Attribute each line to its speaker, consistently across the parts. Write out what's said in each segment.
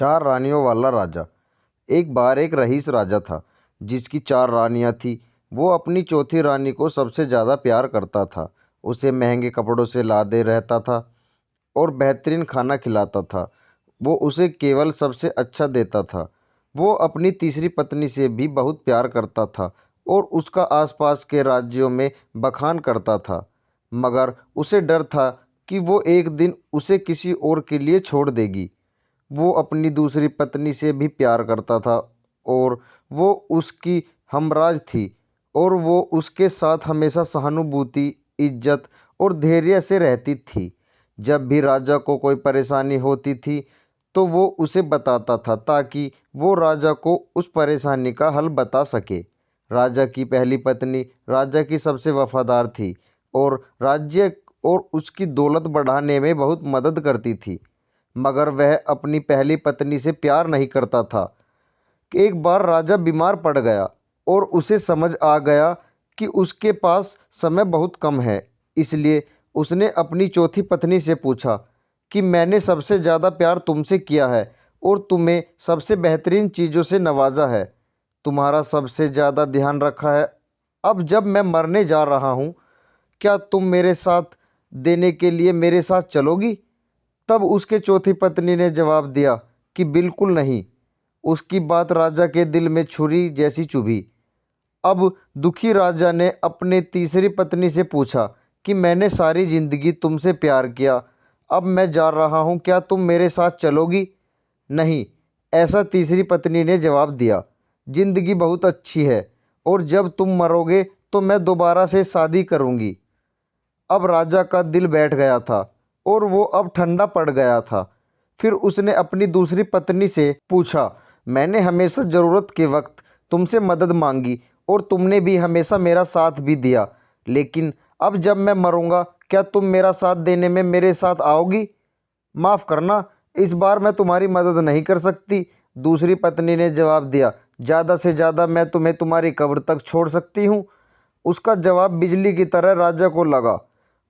Speaker 1: चार रानियों वाला राजा। एक बार एक रईस राजा था जिसकी चार रानियां थीं। वो अपनी चौथी रानी को सबसे ज़्यादा प्यार करता था। उसे महंगे कपड़ों से लादे रहता था और बेहतरीन खाना खिलाता था। वो उसे केवल सबसे अच्छा देता था। वो अपनी तीसरी पत्नी से भी बहुत प्यार करता था और उसका आसपास के राज्यों में बखान करता था, मगर उसे डर था कि वो एक दिन उसे किसी और के लिए छोड़ देगी। वो अपनी दूसरी पत्नी से भी प्यार करता था और वो उसकी हमराज थी और वो उसके साथ हमेशा सहानुभूति, इज्जत और धैर्य से रहती थी। जब भी राजा को कोई परेशानी होती थी तो वो उसे बताता था ताकि वो राजा को उस परेशानी का हल बता सके। राजा की पहली पत्नी राजा की सबसे वफादार थी और राज्य और उसकी दौलत बढ़ाने में बहुत मदद करती थी, मगर वह अपनी पहली पत्नी से प्यार नहीं करता था। एक बार राजा बीमार पड़ गया और उसे समझ आ गया कि उसके पास समय बहुत कम है। इसलिए उसने अपनी चौथी पत्नी से पूछा कि मैंने सबसे ज़्यादा प्यार तुमसे किया है और तुम्हें सबसे बेहतरीन चीज़ों से नवाजा है, तुम्हारा सबसे ज़्यादा ध्यान रखा है। अब जब मैं मरने जा रहा हूँ, क्या तुम मेरे साथ देने के लिए मेरे साथ चलोगी? तब उसके चौथी पत्नी ने जवाब दिया कि बिल्कुल नहीं। उसकी बात राजा के दिल में छुरी जैसी चुभी। अब दुखी राजा ने अपने तीसरी पत्नी से पूछा कि मैंने सारी जिंदगी तुमसे प्यार किया, अब मैं जा रहा हूँ, क्या तुम मेरे साथ चलोगी? नहीं, ऐसा तीसरी पत्नी ने जवाब दिया। जिंदगी बहुत अच्छी है और जब तुम मरोगे तो मैं दोबारा से शादी करूँगी। अब राजा का दिल बैठ गया था और वो अब ठंडा पड़ गया था। फिर उसने अपनी दूसरी पत्नी से पूछा, मैंने हमेशा ज़रूरत के वक्त तुमसे मदद मांगी और तुमने भी हमेशा मेरा साथ भी दिया, लेकिन अब जब मैं मरूंगा क्या तुम मेरा साथ देने में मेरे साथ आओगी? माफ़ करना, इस बार मैं तुम्हारी मदद नहीं कर सकती। दूसरी पत्नी ने जवाब दिया, ज़्यादा से ज़्यादा मैं तुम्हें तुम्हारी कब्र तक छोड़ सकती हूँ। उसका जवाब बिजली की तरह राजा को लगा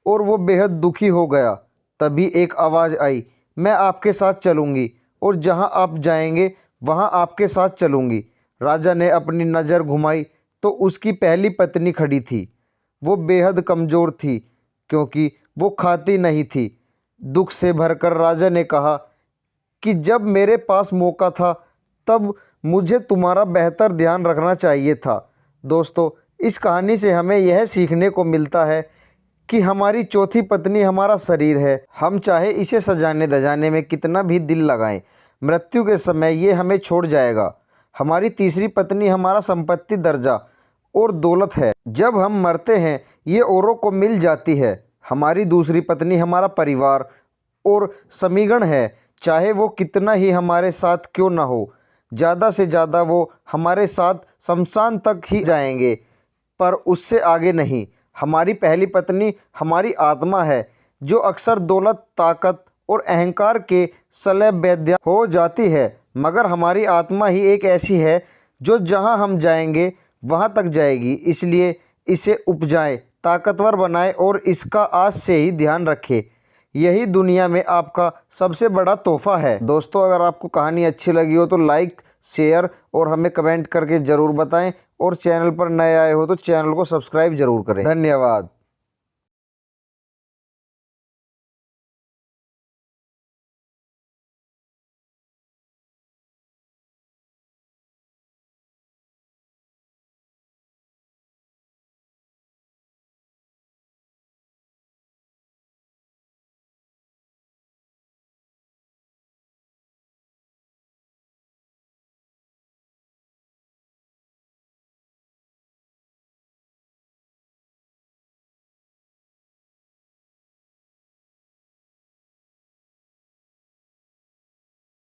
Speaker 1: और वो बेहद दुखी हो गया। तभी एक आवाज़ आई, मैं आपके साथ चलूँगी और जहाँ आप जाएंगे वहाँ आपके साथ चलूँगी। राजा ने अपनी नज़र घुमाई तो उसकी पहली पत्नी खड़ी थी। वो बेहद कमज़ोर थी क्योंकि वो खाती नहीं थी। दुख से भरकर राजा ने कहा कि जब मेरे पास मौका था तब मुझे तुम्हारा बेहतर ध्यान रखना चाहिए था। दोस्तों, इस कहानी से हमें यह सीखने को मिलता है कि हमारी चौथी पत्नी हमारा शरीर है। हम चाहे इसे सजाने धजाने में कितना भी दिल लगाएं, मृत्यु के समय ये हमें छोड़ जाएगा। हमारी तीसरी पत्नी हमारा संपत्ति, दर्जा और दौलत है। जब हम मरते हैं ये औरों को मिल जाती है। हमारी दूसरी पत्नी हमारा परिवार और समीगण है, चाहे वो कितना ही हमारे साथ क्यों ना हो। ज़्यादा से ज़्यादा वो हमारे साथ शमशान तक ही जाएंगे, पर उससे आगे नहीं। हमारी पहली पत्नी हमारी आत्मा है जो अक्सर दौलत, ताकत और अहंकार के शलयबद्ध हो जाती है, मगर हमारी आत्मा ही एक ऐसी है जो जहां हम जाएंगे वहां तक जाएगी। इसलिए इसे उपजाएं, ताकतवर बनाएं और इसका आज से ही ध्यान रखें। यही दुनिया में आपका सबसे बड़ा तोहफा है। दोस्तों, अगर आपको कहानी अच्छी लगी हो तो लाइक, शेयर और हमें कमेंट करके ज़रूर बताएं और चैनल पर नए आए हो तो चैनल को सब्सक्राइब ज़रूर करें। धन्यवाद।